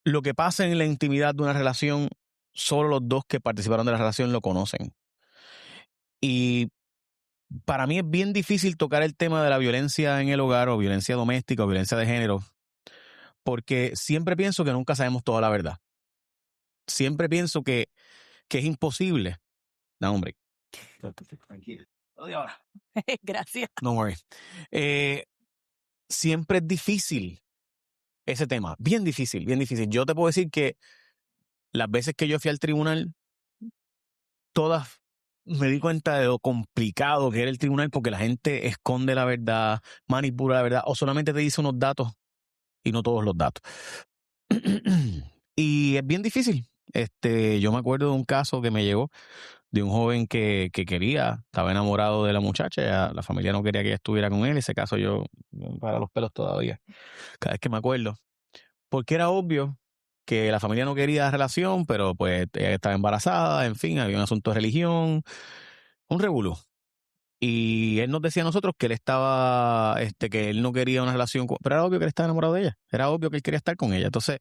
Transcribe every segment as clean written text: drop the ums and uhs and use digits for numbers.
lo que pasa en la intimidad de una relación, solo los dos que participaron de la relación lo conocen. Y para mí es bien difícil tocar el tema de la violencia en el hogar o violencia doméstica o violencia de género, porque siempre pienso que nunca sabemos toda la verdad. Siempre pienso que es imposible. No, hombre. Tranquilo. Lo de ahora. Gracias. Don't worry. Siempre es difícil ese tema. Bien difícil, bien difícil. Yo te puedo decir que las veces que yo fui al tribunal, todas me di cuenta de lo complicado que era el tribunal porque la gente esconde la verdad, manipula la verdad o solamente te dice unos datos y no todos los datos. Y es bien difícil. Yo me acuerdo de un caso que me llegó de un joven que quería, estaba enamorado de la muchacha, la familia no quería que ella estuviera con él. Ese caso yo me para los pelos todavía, cada vez que me acuerdo. Porque era obvio que la familia no quería la relación, pero pues ella estaba embarazada, en fin, había un asunto de religión, un revolú. Y él nos decía a nosotros que él estaba, que él no quería una relación, pero era obvio que él estaba enamorado de ella, era obvio que él quería estar con ella. Entonces,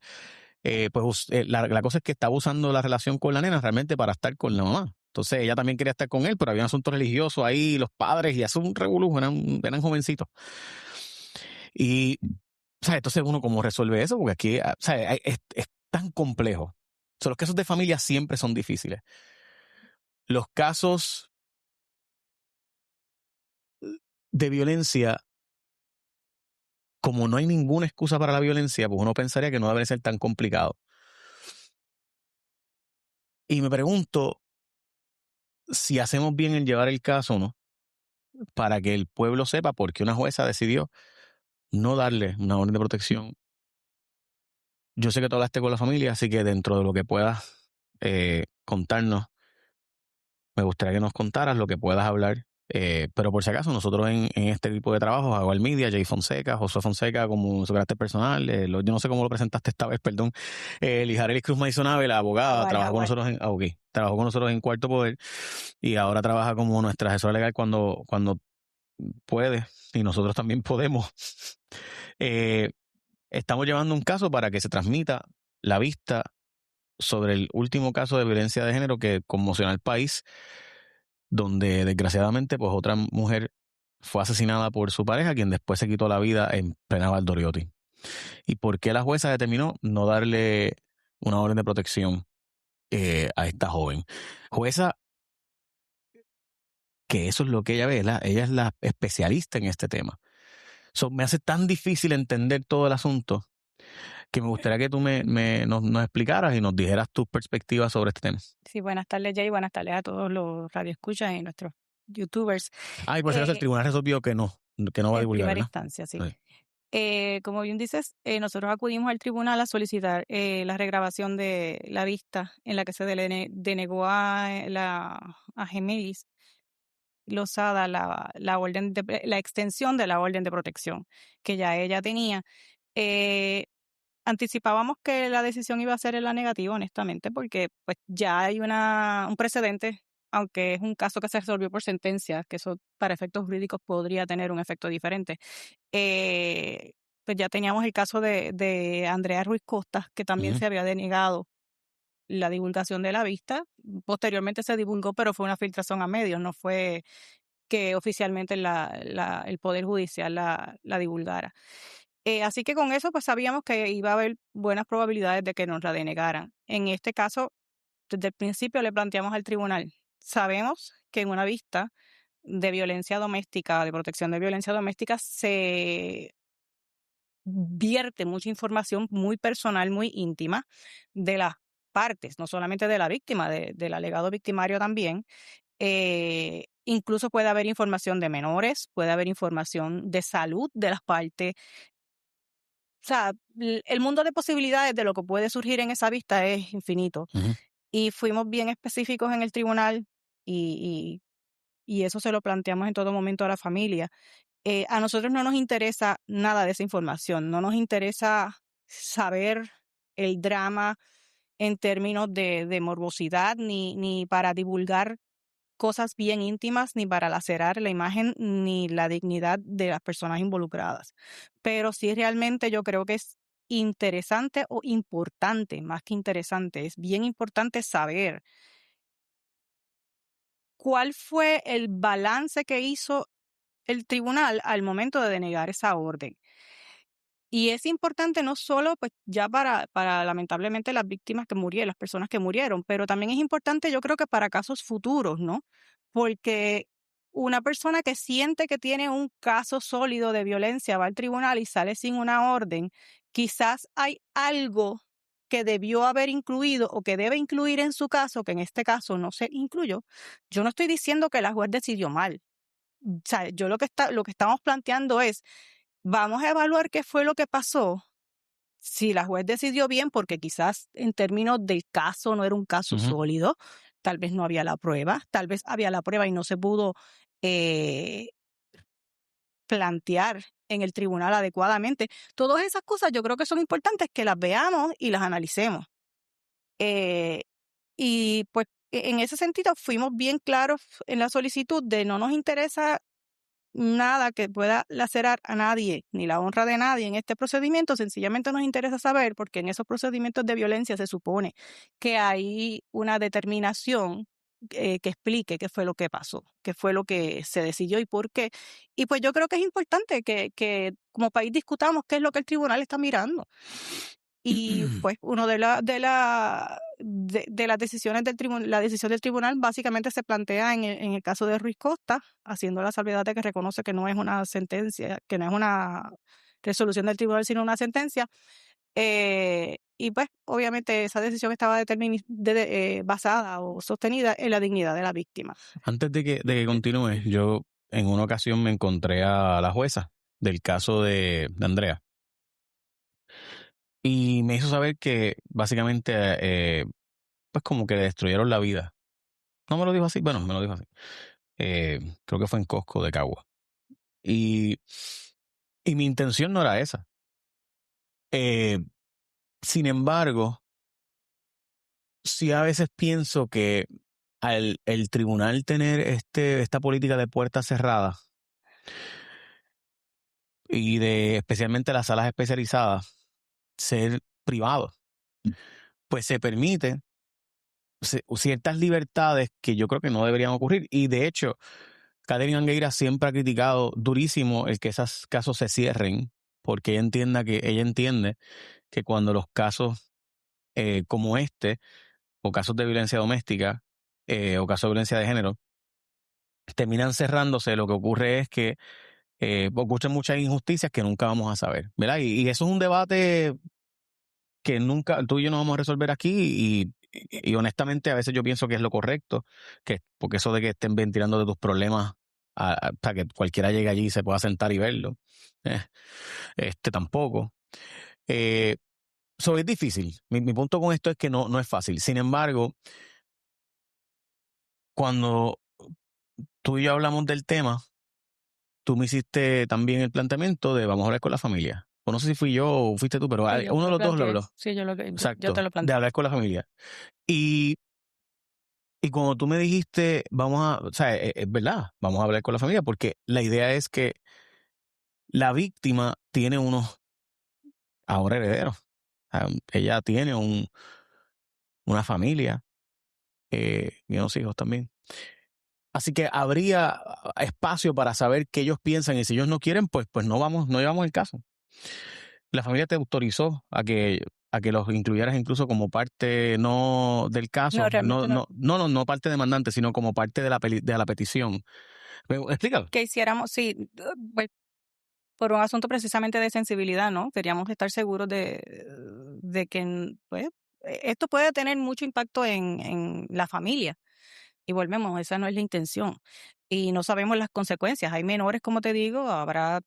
la cosa es que estaba usando la relación con la nena realmente para estar con la mamá. Entonces, ella también quería estar con él, pero había un asunto religioso ahí, los padres, y hace un revolú, eran jovencitos. Y, ¿sabes? Entonces, uno, ¿cómo resuelve eso? Porque aquí, ¿sabes? Es tan complejo. O sea, los casos de familia siempre son difíciles. Los casos de violencia, como no hay ninguna excusa para la violencia, pues uno pensaría que no debe ser tan complicado. Y me pregunto si hacemos bien en llevar el caso, ¿no? Para que el pueblo sepa por qué una jueza decidió no darle una orden de protección. Yo sé que tú hablaste con la familia, así que dentro de lo que puedas contarnos, me gustaría que nos contaras lo que puedas hablar. Pero por si acaso, nosotros en este tipo de trabajos, Agual Media, Jay Fonseca, Josué Fonseca como su carácter personal, yo no sé cómo lo presentaste esta vez, perdón, Lijarelis Cruz Maisonave, la abogada, trabajó con nosotros trabajó con nosotros en Cuarto Poder y ahora trabaja como nuestra asesora legal cuando puede y nosotros también podemos. Estamos llevando un caso para que se transmita la vista sobre el último caso de violencia de género que conmocionó al país, donde desgraciadamente pues otra mujer fue asesinada por su pareja, quien después se quitó la vida en plena Valdoriotti. ¿Y por qué la jueza determinó no darle una orden de protección a esta joven? Jueza, que eso es lo que ella ve, ella es la especialista en este tema. Me hace tan difícil entender todo el asunto que me gustaría que tú nos explicaras y nos dijeras tus perspectivas sobre este tema. Sí, buenas tardes, Jay, buenas tardes a todos los radioescuchas y nuestros youtubers. Y por si acaso el tribunal resolvió que no va a En divulgar, primera ¿verdad? instancia, sí. Sí. Como bien dices, nosotros acudimos al tribunal a solicitar la regrabación de la vista en la que se denegó a Gemelis Lozada la extensión de la orden de protección que ya ella tenía. Eh, Anticipábamos que la decisión iba a ser en la negativa, honestamente, porque pues ya hay un precedente, aunque es un caso que se resolvió por sentencia, que eso para efectos jurídicos podría tener un efecto diferente. Pues ya teníamos el caso de Andrea Ruiz Costas, que también se había denegado la divulgación de la vista. Posteriormente se divulgó, pero fue una filtración a medios, no fue que oficialmente el Poder Judicial la divulgara. Así que con eso pues sabíamos que iba a haber buenas probabilidades de que nos la denegaran. En este caso, desde el principio le planteamos al tribunal, sabemos que en una vista de violencia doméstica, de protección de violencia doméstica, se vierte mucha información muy personal, muy íntima de las partes, no solamente de la víctima, del alegado victimario también. Incluso puede haber información de menores, puede haber información de salud de las partes. O sea, el mundo de posibilidades de lo que puede surgir en esa vista es infinito. Uh-huh. Y fuimos bien específicos en el tribunal y eso se lo planteamos en todo momento a la familia. A nosotros no nos interesa nada de esa información, no nos interesa saber el drama en términos de morbosidad ni para divulgar cosas bien íntimas, ni para lacerar la imagen ni la dignidad de las personas involucradas. Pero sí realmente yo creo que es interesante o importante, más que interesante, es bien importante saber cuál fue el balance que hizo el tribunal al momento de denegar esa orden. Y es importante no solo, pues, ya para lamentablemente las víctimas que murieron, las personas que murieron, pero también es importante, yo creo que para casos futuros, ¿no? Porque una persona que siente que tiene un caso sólido de violencia va al tribunal y sale sin una orden, quizás hay algo que debió haber incluido o que debe incluir en su caso, que en este caso no se incluyó. Yo no estoy diciendo que la juez decidió mal. O sea, yo lo que estamos planteando es, vamos a evaluar qué fue lo que pasó. Si la juez decidió bien, porque quizás en términos del caso no era un caso Ujú. sólido, tal vez no había la prueba, tal vez había la prueba y no se pudo eh, plantear en el tribunal adecuadamente. Todas esas cosas yo creo que son importantes que las veamos y las analicemos. Eh, y pues en ese sentido fuimos bien claros en la solicitud de no nos interesa nada que pueda lacerar a nadie, ni la honra de nadie en este procedimiento. Sencillamente nos interesa saber, porque en esos procedimientos de violencia se supone que hay una determinación que explique qué fue lo que pasó, qué fue lo que se decidió y por qué. Y pues yo creo que es importante que como país discutamos qué es lo que el tribunal está mirando. Y pues uno de las decisiones del tribunal, la decisión del tribunal básicamente se plantea en el caso de Ruiz Costa, haciendo la salvedad de que reconoce que no es una sentencia, que no es una resolución del tribunal, sino una sentencia. Y pues obviamente esa decisión estaba basada o sostenida en la dignidad de la víctima. Antes de que continúes, yo en una ocasión me encontré a la jueza del caso de Andrea y me hizo saber que básicamente, pues como que le destruyeron la vida. No me lo dijo así, bueno, me lo dijo así. Creo que fue en Costco de Cagua. Y, y mi intención no era esa. Eh, Sin embargo, sí a veces pienso que al el tribunal tener esta política de puertas cerradas y de especialmente las salas especializadas ser privados, pues se permite ciertas libertades que yo creo que no deberían ocurrir. Y de hecho, Catherine Angueira siempre ha criticado durísimo el que esos casos se cierren, porque ella entiende que cuando los casos como este, o casos de violencia doméstica, o casos de violencia de género, terminan cerrándose, lo que ocurre es que ocurren muchas injusticias que nunca vamos a saber, ¿verdad? Y eso es un debate que nunca, tú y yo no vamos a resolver aquí y honestamente a veces yo pienso que es lo correcto, porque eso de que estén ventilando de tus problemas para que cualquiera llegue allí y se pueda sentar y verlo, eh, tampoco. Eh, es difícil. Mi punto con esto es que no es fácil. Sin embargo, cuando tú y yo hablamos del tema, tú me hiciste también el planteamiento de vamos a hablar con la familia. O no sé si fui yo o fuiste tú, pero Sí, yo te uno de lo los dos lo planteé. habló. Sí, yo te Exacto, lo de planteé. hablar con la familia. Y, y cuando tú me dijiste, o sea, es verdad, vamos a hablar con la familia, porque la idea es que la víctima tiene unos ahora herederos. Ella tiene una familia y unos hijos también. Así que habría espacio para saber qué ellos piensan y si ellos no quieren, pues no llevamos el caso. La familia te autorizó a que los incluyeras incluso como parte no del No, caso, realmente no. no parte demandante, sino como parte de de la petición. Explícalo. Que hiciéramos, sí, pues por un asunto precisamente de sensibilidad, ¿no? Queríamos estar seguros de que, pues, esto puede tener mucho impacto en la familia. Y volvemos, esa no es la intención. Y no sabemos las consecuencias. Hay menores, como te digo, habrá,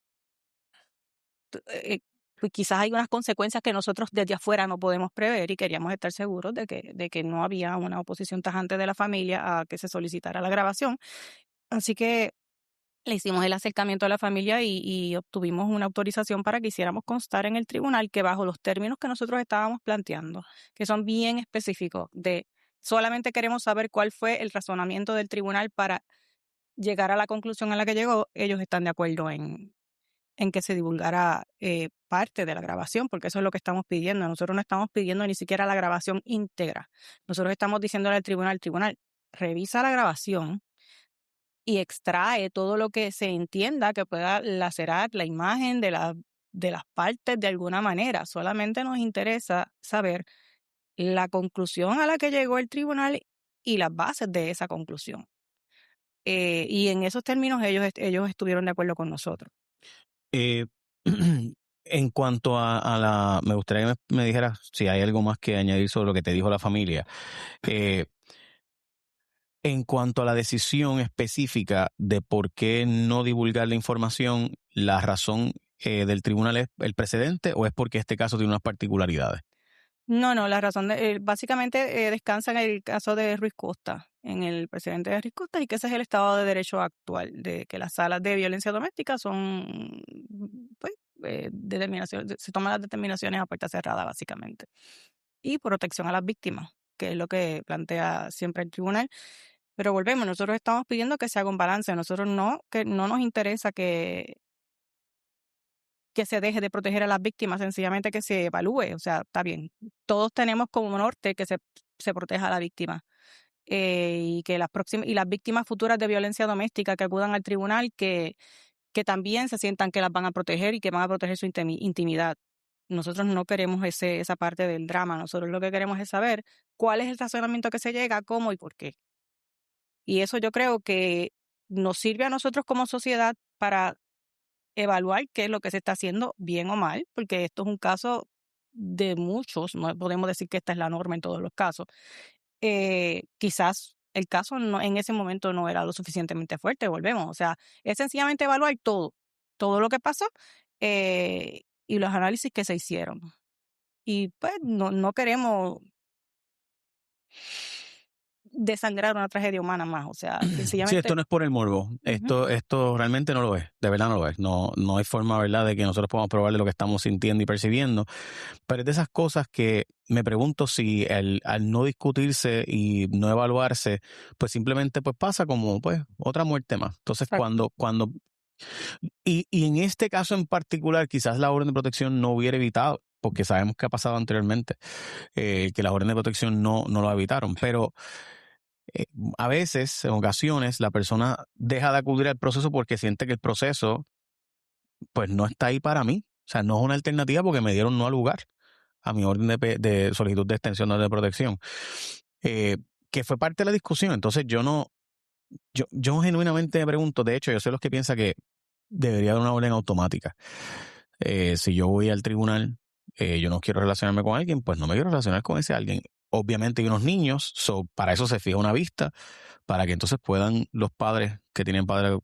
eh, pues quizás hay unas consecuencias que nosotros desde afuera no podemos prever y queríamos estar seguros de que no había una oposición tajante de la familia a que se solicitara la grabación. Así que le hicimos el acercamiento a la familia y obtuvimos una autorización para que hiciéramos constar en el tribunal que bajo los términos que nosotros estábamos planteando, que son bien específicos, de solamente queremos saber cuál fue el razonamiento del tribunal para llegar a la conclusión a la que llegó, ellos están de acuerdo en que se divulgara parte de la grabación, porque eso es lo que estamos pidiendo. Nosotros no estamos pidiendo ni siquiera la grabación íntegra. Nosotros estamos diciéndole al tribunal, revisa la grabación y extrae todo lo que se entienda que pueda lacerar la imagen de las partes de alguna manera. Solamente nos interesa saber la conclusión a la que llegó el tribunal y las bases de esa conclusión. Y en esos términos ellos estuvieron de acuerdo con nosotros. Eh, en cuanto a me gustaría que me dijeras si hay algo más que añadir sobre lo que te dijo la familia. En cuanto a la decisión específica de por qué no divulgar la información, ¿la razón del tribunal es el precedente o es porque este caso tiene unas particularidades? No, la razón básicamente descansa en el caso de Ruiz Costa, en el presidente de Ruiz Costa, y que ese es el Estado de Derecho actual, de que las salas de violencia doméstica son, pues, se toman las determinaciones a puerta cerrada, básicamente. Y protección a las víctimas, que es lo que plantea siempre el tribunal. Pero volvemos, nosotros estamos pidiendo que se haga un balance. Nosotros que no nos interesa que se deje de proteger a las víctimas, sencillamente que se evalúe. O sea, está bien. Todos tenemos como norte que se proteja a la víctima. Y que las víctimas futuras de violencia doméstica que acudan al tribunal, que también se sientan que las van a proteger y que van a proteger su intimidad. Nosotros no queremos esa parte del drama. Nosotros lo que queremos es saber cuál es el razonamiento que se llega, cómo y por qué. Y eso yo creo que nos sirve a nosotros como sociedad para evaluar qué es lo que se está haciendo bien o mal, porque esto es un caso de muchos, no podemos decir que esta es la norma en todos los casos. Quizás el caso en ese momento no era lo suficientemente fuerte, volvemos. O sea, es sencillamente evaluar todo lo que pasó y los análisis que se hicieron. Y pues no queremos desangrar una tragedia humana más, o sea, Sí, sencillamente. esto no es por el morbo. Esto realmente no lo es. De verdad no lo es. No hay forma, ¿verdad?, de que nosotros podamos probarle lo que estamos sintiendo y percibiendo. Pero es de esas cosas que me pregunto si al no discutirse y no evaluarse, pues simplemente pues pasa como pues otra muerte más. Entonces, cuando y en este caso en particular, quizás la orden de protección no hubiera evitado, porque sabemos que ha pasado anteriormente, que las órdenes de protección no lo evitaron, pero a veces, en ocasiones, la persona deja de acudir al proceso porque siente que el proceso pues no está ahí para mí. O sea, no es una alternativa porque me dieron no al lugar a mi orden de solicitud de extensión de protección, que fue parte de la discusión. Entonces yo genuinamente me pregunto, de hecho, yo soy los que piensa que debería haber una orden automática. Si yo voy al tribunal, yo no quiero relacionarme con alguien, pues no me quiero relacionar con ese alguien. Obviamente hay unos niños, para eso se fija una vista, para que entonces puedan los padres que tienen patria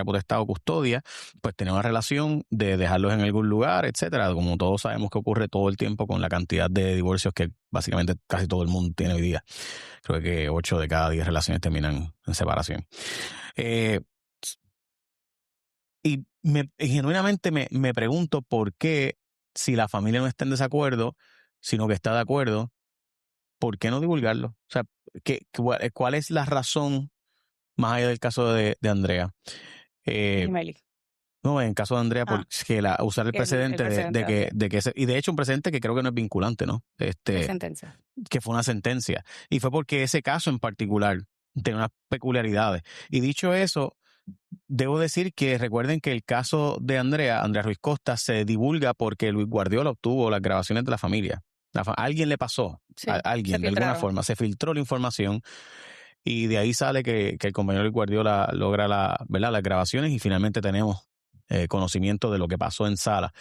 potestad o custodia, pues tener una relación de dejarlos en algún lugar, etcétera. Como todos sabemos que ocurre todo el tiempo con la cantidad de divorcios que básicamente casi todo el mundo tiene hoy día. Creo que 8 de cada 10 relaciones terminan en separación. Y genuinamente me pregunto por qué, si la familia no está en desacuerdo, sino que está de acuerdo, ¿por qué no divulgarlo? O sea, ¿cuál es la razón más allá del caso de Andrea? Meli, No, en el caso de Andrea, porque usar el el precedente precedente y de hecho un precedente que creo que no es vinculante, ¿no? de sentencia. Que fue una sentencia. Y fue porque ese caso en particular tiene unas peculiaridades. Y dicho eso, debo decir que recuerden que el caso de Andrea Ruiz Costa, se divulga porque Luis Guardiola obtuvo las grabaciones de la familia. Alguien le pasó, Sí, alguien de alguna forma, se filtró la información y de ahí sale que el compañero Luis Guardiola logra ¿verdad?, las grabaciones y finalmente tenemos conocimiento de lo que pasó en sala,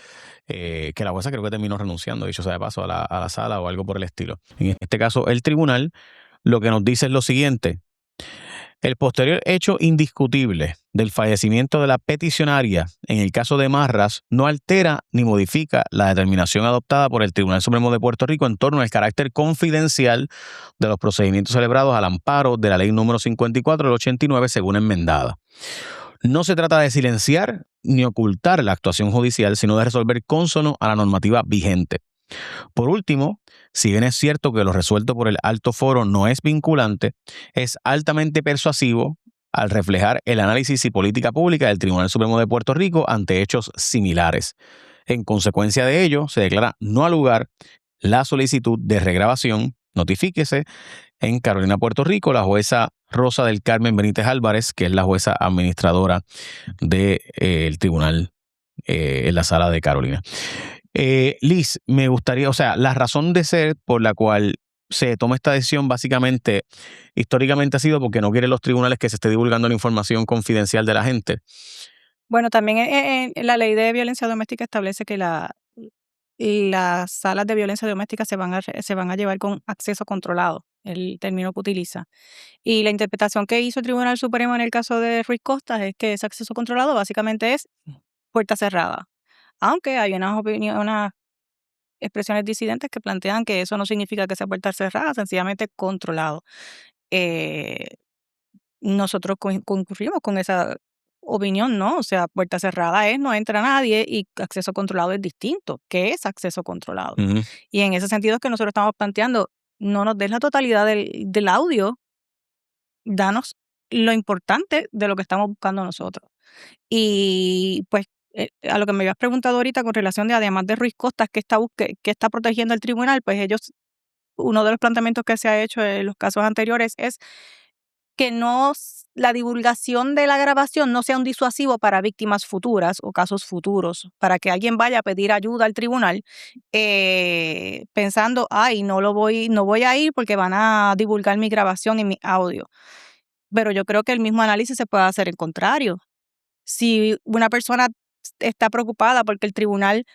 que la jueza creo que terminó renunciando, dicho sea de paso, a la sala o algo por el estilo. En este caso, el tribunal lo que nos dice es lo siguiente: el posterior hecho indiscutible del fallecimiento de la peticionaria en el caso de Marras no altera ni modifica la determinación adoptada por el Tribunal Supremo de Puerto Rico en torno al carácter confidencial de los procedimientos celebrados al amparo de la Ley número 54 del 89 según enmendada. No se trata de silenciar ni ocultar la actuación judicial, sino de resolver consono a la normativa vigente. Por último, si bien es cierto que lo resuelto por el alto foro no es vinculante, es altamente persuasivo al reflejar el análisis y política pública del Tribunal Supremo de Puerto Rico ante hechos similares. En consecuencia de ello, se declara no al lugar la solicitud de regrabación. Notifíquese en Carolina, Puerto Rico, la jueza Rosa del Carmen Benítez Álvarez, que es la jueza administradora del tribunal en la sala de Carolina. Liz, me gustaría, o sea, la razón de ser por la cual se toma esta decisión básicamente, históricamente ha sido porque no quieren los tribunales que se esté divulgando la información confidencial de la gente. Bueno, también la ley de violencia doméstica establece que las salas de violencia doméstica se van a llevar con acceso controlado, el término que utiliza. Y la interpretación que hizo el Tribunal Supremo en el caso de Ruiz Costas es que ese acceso controlado básicamente es puerta cerrada. Aunque hay unas expresiones disidentes que plantean que eso no significa que sea puerta cerrada, sencillamente controlado. Eh, Nosotros concurrimos con esa opinión, ¿no? O sea, puerta cerrada es no entra nadie y acceso controlado es distinto. ¿Qué es acceso controlado? Ujú. Y en ese sentido es que nosotros estamos planteando, no nos des la totalidad del audio, danos lo importante de lo que estamos buscando nosotros. Y pues a lo que me habías preguntado ahorita con relación de además de Ruiz Costas, ¿qué está protegiendo el tribunal? Pues uno de los planteamientos que se ha hecho en los casos anteriores es que la divulgación de la grabación no sea un disuasivo para víctimas futuras o casos futuros, para que alguien vaya a pedir ayuda al tribunal pensando, ay, no voy a ir porque van a divulgar mi grabación y mi audio. Pero yo creo que el mismo análisis se puede hacer en contrario. Si una persona está preocupada porque el tribunal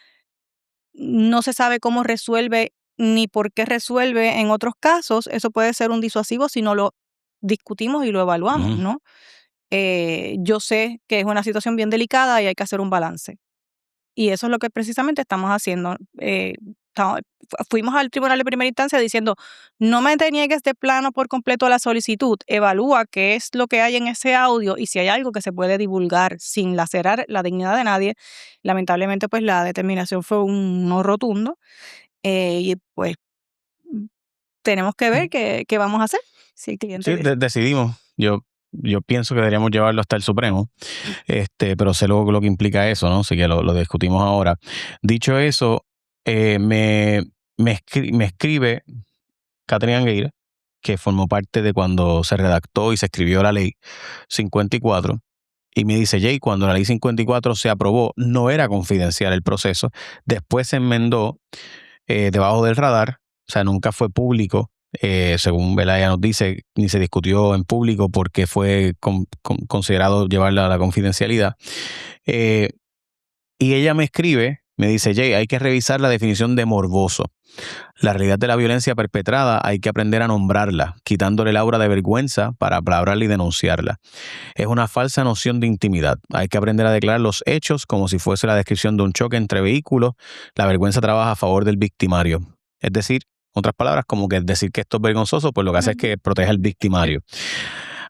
no se sabe cómo resuelve ni por qué resuelve en otros casos, eso puede ser un disuasivo si no lo discutimos y lo evaluamos, Ujú. ¿no? Yo sé que es una situación bien delicada y hay que hacer un balance. Y eso es lo que precisamente estamos haciendo. Fuimos al tribunal de primera instancia diciendo, no me te niegues de plano por completo a la solicitud, evalúa qué es lo que hay en ese audio y si hay algo que se puede divulgar sin lacerar la dignidad de nadie. Lamentablemente, pues la determinación fue un no rotundo y pues tenemos que ver qué vamos a hacer si el cliente Sí, dice. decidimos. Yo pienso que deberíamos llevarlo hasta el Supremo, pero sé lo que implica eso, ¿no? Así que lo discutimos ahora. Dicho eso, me escribe Catherine Angueira, que formó parte de cuando se redactó y se escribió la ley 54, y me dice, Jay, cuando la ley 54 se aprobó, no era confidencial el proceso, después se enmendó debajo del radar, o sea, nunca fue público, según Belaya nos dice, ni se discutió en público porque fue considerado llevarla a la confidencialidad. Eh, y ella me escribe, me dice, Jay, hay que revisar la definición de morboso. La realidad de la violencia perpetrada hay que aprender a nombrarla, quitándole el aura de vergüenza para hablarla y denunciarla. Es una falsa noción de intimidad. Hay que aprender a declarar los hechos como si fuese la descripción de un choque entre vehículos. La vergüenza trabaja a favor del victimario. Es decir, otras palabras, como que decir que esto es vergonzoso, pues lo que hace es que protege al victimario.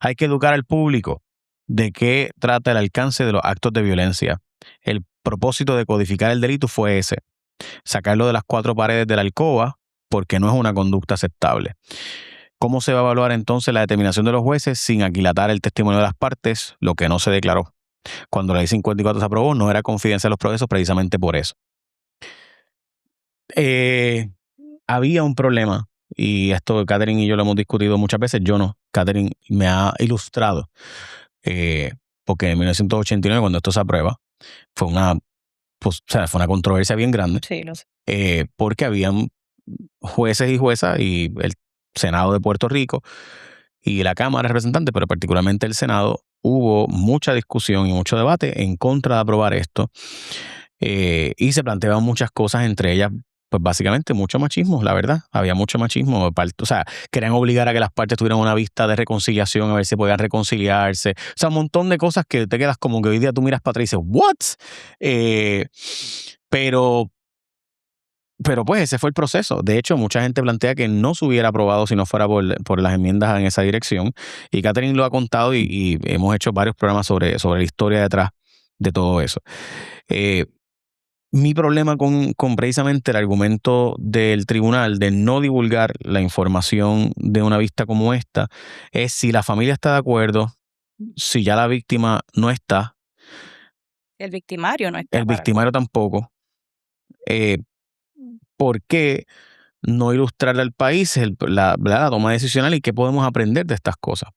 Hay que educar al público de qué trata el alcance de los actos de violencia. El propósito de codificar el delito fue ese, sacarlo de las cuatro paredes de la alcoba, porque no es una conducta aceptable. ¿Cómo se va a evaluar entonces la determinación de los jueces sin aquilatar el testimonio de las partes, lo que no se declaró? Cuando la ley 54 se aprobó, no era confidencial los procesos precisamente por eso. Había un problema, y esto Catherine y yo lo hemos discutido muchas veces, yo no. Catherine me ha ilustrado, porque en 1989, cuando esto se aprueba, fue fue una controversia bien grande, Sí, lo sé. porque habían jueces y juezas y el Senado de Puerto Rico y la Cámara de Representantes, pero particularmente el Senado, hubo mucha discusión y mucho debate en contra de aprobar esto. Y se planteaban muchas cosas, entre ellas, pues básicamente mucho machismo, la verdad. Había mucho machismo. O sea, querían obligar a que las partes tuvieran una vista de reconciliación, a ver si podían reconciliarse. O sea, un montón de cosas que te quedas como que hoy día tú miras para atrás y dices, ¿what? Pero pues ese fue el proceso. De hecho, mucha gente plantea que no se hubiera aprobado si no fuera por las enmiendas en esa dirección. Y Catherine lo ha contado y hemos hecho varios programas sobre la historia detrás de todo eso. Mi problema con precisamente el argumento del tribunal de no divulgar la información de una vista como esta es si la familia está de acuerdo, si ya la víctima no está, El victimario no está el para acuerdo. victimario tampoco. ¿Por qué no ilustrarle al país la toma decisional y qué podemos aprender de estas cosas?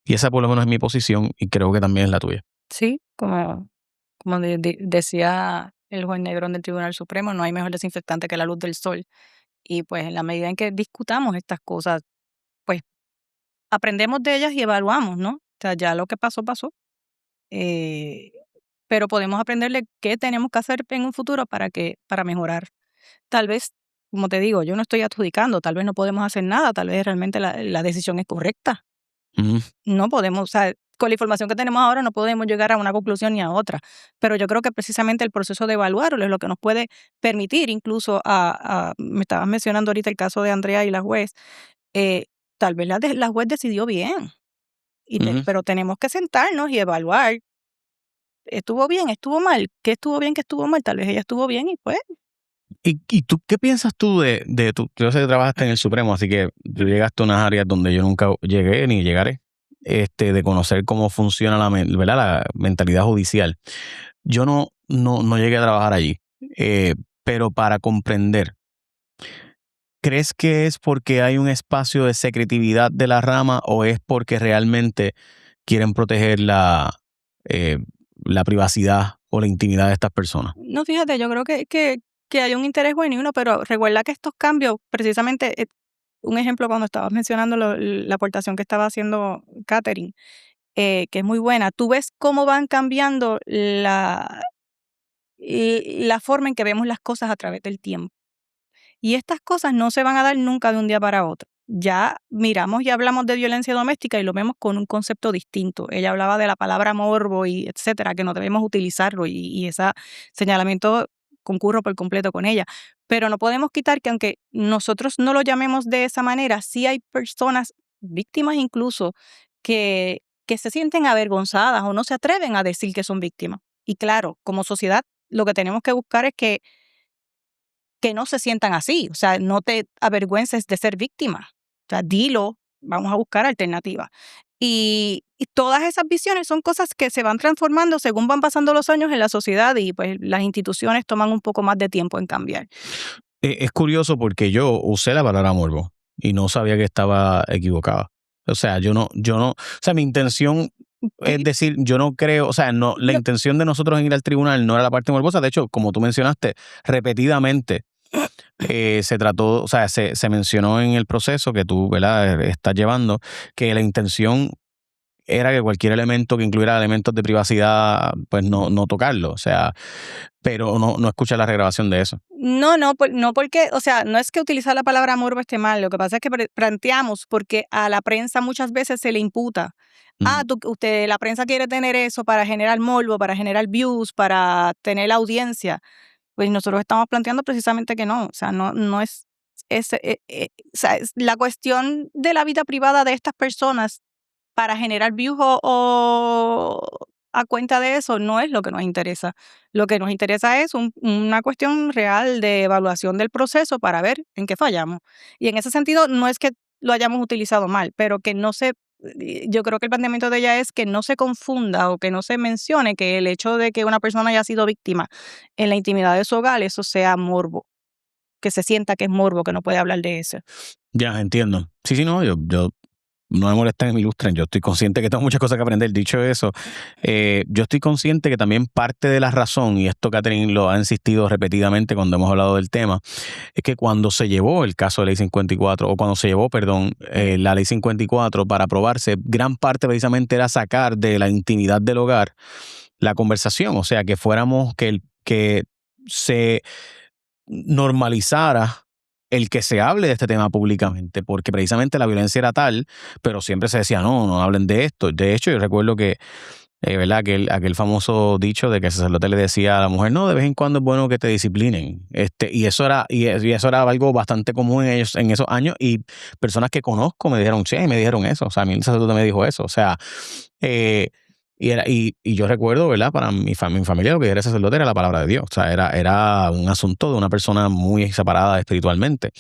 Y esa por lo menos es mi posición y creo que también es la tuya. Sí, como decía el juez Negrón del Tribunal Supremo, no hay mejor desinfectante que la luz del sol. Y pues en la medida en que discutamos estas cosas, pues aprendemos de ellas y evaluamos, ¿no? O sea, ya lo que pasó, pasó. Eh, pero podemos aprenderle qué tenemos que hacer en un futuro para mejorar. Tal vez, como te digo, yo no estoy adjudicando, tal vez no podemos hacer nada, tal vez realmente la decisión es correcta. Ujú, No podemos, o sea, con la información que tenemos ahora no podemos llegar a una conclusión ni a otra, pero yo creo que precisamente el proceso de evaluarlo es lo que nos puede permitir incluso me estabas mencionando ahorita el caso de Andrea y la juez, eh, tal vez la juez decidió bien, ujú. pero tenemos que sentarnos y evaluar, ¿estuvo bien, estuvo mal? ¿Qué estuvo bien, qué estuvo mal? Tal vez ella estuvo bien y pues ¿Y tú qué piensas tú de tu? Yo sé que trabajaste en el Supremo, así que tú llegaste a unas áreas donde yo nunca llegué ni llegaré, de conocer cómo funciona ¿verdad? La mentalidad judicial. Yo no llegué a trabajar allí, pero para comprender, ¿crees que es porque hay un espacio de secretividad de la rama o es porque realmente quieren proteger eh, la privacidad o la intimidad de estas personas? no, fíjate, yo creo que hay un interés genuino, pero recuerda que estos cambios, precisamente, un ejemplo cuando estabas mencionando la aportación que estaba haciendo Catherine, que es muy buena, tú ves cómo van cambiando la forma en que vemos las cosas a través del tiempo. Y estas cosas no se van a dar nunca de un día para otro. Ya miramos y hablamos de violencia doméstica y lo vemos con un concepto distinto. Ella hablaba de la palabra morbo y etcétera, que no debemos utilizarlo y ese señalamiento concurro por completo con ella. Pero no podemos quitar que aunque nosotros no lo llamemos de esa manera, sí hay personas, víctimas incluso, que se sienten avergonzadas o no se atreven a decir que son víctimas. Y claro, como sociedad, lo que tenemos que buscar es que no se sientan así, o sea, no te avergüences de ser víctima, o sea, dilo, vamos a buscar alternativas. Y todas esas visiones son cosas que se van transformando según van pasando los años en la sociedad y pues las instituciones toman un poco más de tiempo en cambiar. Es curioso porque yo usé la palabra morbo y no sabía que estaba equivocada. O sea, o sea, mi intención es Sí, decir, yo no creo, o sea, no, la lo- intención de nosotros en ir al tribunal no era la parte morbosa. De hecho, como tú mencionaste, repetidamente se trató, o sea, se mencionó en el proceso que tú, ¿verdad? Estás llevando, que la intención era que cualquier elemento que incluyera elementos de privacidad, pues no tocarlo. O sea, pero no escucha la regrabación de eso. No, no, no porque, o sea, no es que utilizar la palabra morbo esté mal, lo que pasa es que planteamos porque a la prensa muchas veces se le imputa. Ah, Ujú. la prensa quiere tener eso para generar morbo, para generar views, para tener audiencia. Pues nosotros estamos planteando precisamente que no, o sea, no o sea, la cuestión de la vida privada de estas personas para generar views o a cuenta de eso no es lo que nos interesa. Lo que nos interesa es una cuestión real de evaluación del proceso para ver en qué fallamos. Y en ese sentido, no es que lo hayamos utilizado mal, pero que no se, yo creo que el planteamiento de ella es que no se confunda o que no se mencione que el hecho de que una persona haya sido víctima en la intimidad de su hogar, eso sea morbo, que se sienta que es morbo, que no puede hablar de eso. Ya, entiendo. Sí, sí, no, yo no me molesta que me ilustren. Yo estoy consciente que tengo muchas cosas que aprender. Dicho eso, yo estoy consciente que también parte de la razón, y esto Catherine lo ha insistido repetidamente cuando hemos hablado del tema, es que cuando se llevó el caso de Ley 54, o cuando se llevó, perdón, la Ley 54 para aprobarse, gran parte precisamente era sacar de la intimidad del hogar la conversación. O sea, que fuéramos, que se normalizara el que se hable de este tema públicamente, porque precisamente la violencia era tal, pero siempre se decía, no hablen de esto. De hecho, yo recuerdo que, ¿verdad? Aquel famoso dicho de que el sacerdote le decía a la mujer, no, de vez en cuando es bueno que te disciplinen. Y eso era algo bastante común en ellos en esos años, y personas que conozco me dijeron, sí, me dijeron eso. O sea, a mí el sacerdote me dijo eso. O sea, eh, y yo recuerdo, ¿verdad? Para mi familia lo que era sacerdote era la palabra de Dios. O sea, era un asunto de una persona muy separada espiritualmente.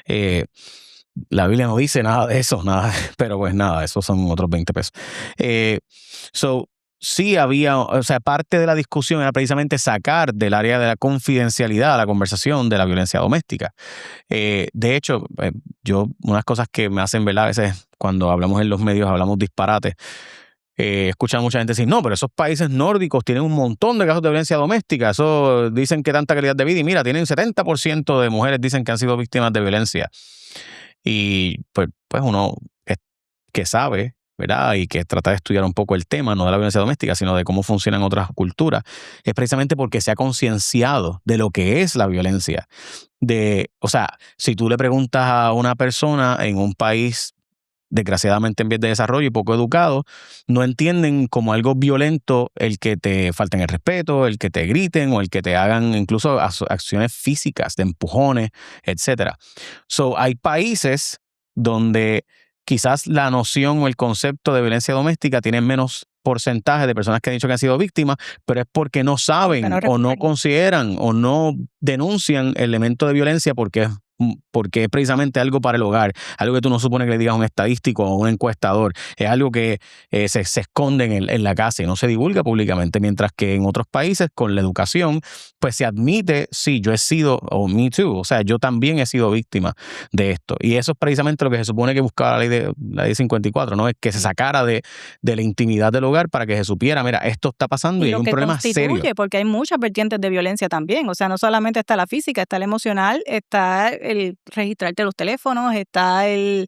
Eh, la Biblia no dice nada de eso, nada, pero pues nada, esos son otros 20 pesos. Eh, so, sí había, o sea, parte de la discusión era precisamente sacar del área de la confidencialidad la conversación de la violencia doméstica. De hecho, unas cosas que me hacen ver a veces cuando hablamos en los medios, hablamos disparates. Escuchan mucha gente decir, no, pero esos países nórdicos tienen un montón de casos de violencia doméstica. Eso dicen que tanta calidad de vida. Y mira, tienen 70% de mujeres dicen que han sido víctimas de violencia. Y pues uno que sabe, ¿verdad? Y que trata de estudiar un poco el tema, no de la violencia doméstica, sino de cómo funcionan otras culturas, es precisamente porque se ha concienciado de lo que es la violencia. O sea, si tú le preguntas a una persona en un país desgraciadamente en vías de desarrollo y poco educado, no entienden como algo violento el que te falten el respeto, el que te griten o el que te hagan incluso acciones físicas, de empujones, etcétera. So, hay países donde quizás la noción o el concepto de violencia doméstica tiene menos porcentaje de personas que han dicho que han sido víctimas, pero es porque no saben o no consideran o no denuncian el elemento de violencia porque es precisamente algo para el hogar, algo que tú no supones que le digas a un estadístico o un encuestador, es algo que se esconde en la casa y no se divulga públicamente, mientras que en otros países con la educación pues se admite, sí, yo he sido, o me too, o sea, yo también he sido víctima de esto, y eso es precisamente lo que se supone que buscaba la ley 54, ¿no? Es que se sacara de la intimidad del hogar para que se supiera, mira, esto está pasando y hay un problema serio. Porque hay muchas vertientes de violencia también, o sea, no solamente está la física, está la emocional, está el registrarte los teléfonos, hay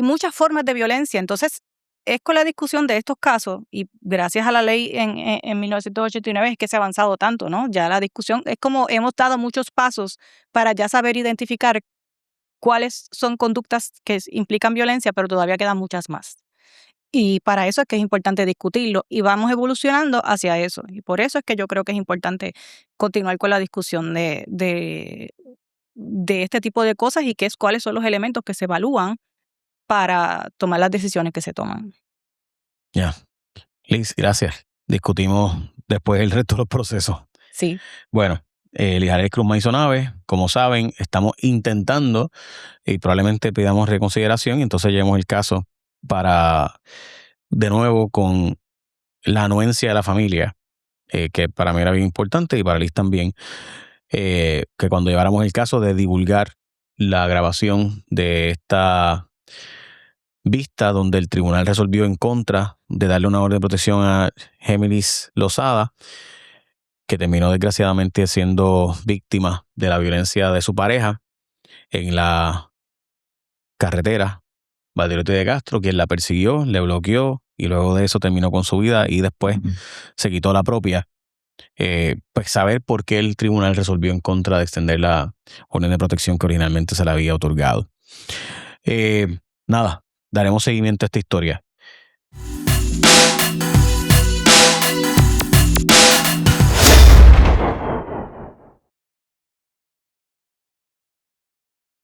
muchas formas de violencia. Entonces, es con la discusión de estos casos, y gracias a la ley en 1989 es que se ha avanzado tanto, ¿no? Ya la discusión es como hemos dado muchos pasos para ya saber identificar cuáles son conductas que implican violencia, pero todavía quedan muchas más. Y para eso es que es importante discutirlo y vamos evolucionando hacia eso. Y por eso es que yo creo que es importante continuar con la discusión de este tipo de cosas y cuáles son los elementos que se evalúan para tomar las decisiones que se toman. Ya. Liz, gracias. Discutimos después el resto de los procesos. Sí. Bueno, Lijares Cruz Maisonave, como saben, estamos intentando y probablemente pidamos reconsideración y entonces llevemos el caso para, de nuevo, con la anuencia de la familia, que para mí era bien importante y para Liz también, que cuando lleváramos el caso de divulgar la grabación de esta vista donde el tribunal resolvió en contra de darle una orden de protección a Géminis Lozada, que terminó desgraciadamente siendo víctima de la violencia de su pareja en la carretera Valdoriotti de Castro, quien la persiguió, le bloqueó y luego de eso terminó con su vida y después se quitó la propia. Pues saber por qué el tribunal resolvió en contra de extender la orden de protección que originalmente se le había otorgado. Nada, daremos seguimiento a esta historia.